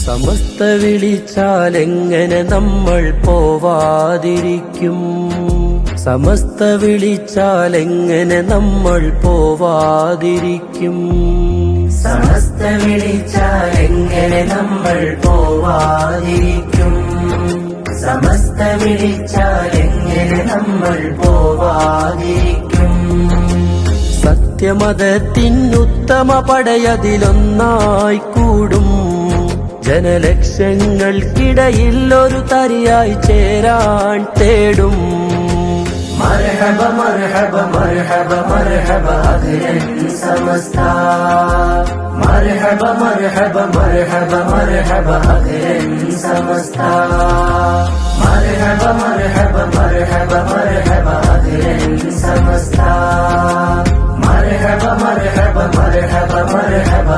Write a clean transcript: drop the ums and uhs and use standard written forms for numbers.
സമസ്ത വിളിച്ചാലെങ്ങനെ നമ്മൾ പോവാതിരിക്കും? സമസ്ത വിളിച്ചാലെങ്ങനെ നമ്മൾ പോവാതിരിക്കും? സമസ്ത വിളിച്ചാലെങ്ങനെ നമ്മൾ പോവാതിരിക്കും? സമസ്ത വിളിച്ചാലെങ്ങനെ നമ്മൾ പോവാതിരിക്കും? സത്യമതത്തിനുത്തമ പടയതിലൊന്നായി കൂടും. ജനലക്ഷങ്ങൾക്കിടയിൽ ഒരു തരിയായി ചേരാൻ തേടും. മർഹബ മർഹബ മർഹബ മർഹബ അഖിലൻ സമസ്ത. മർഹബ മർഹബ മർഹബ മർഹബ അഖിലൻ സമസ്ത. മർഹബ മർഹബ മർഹബ മർഹബ അഖിലൻ സമസ്ത. മർഹബ മർഹബ മർഹബ മർഹബ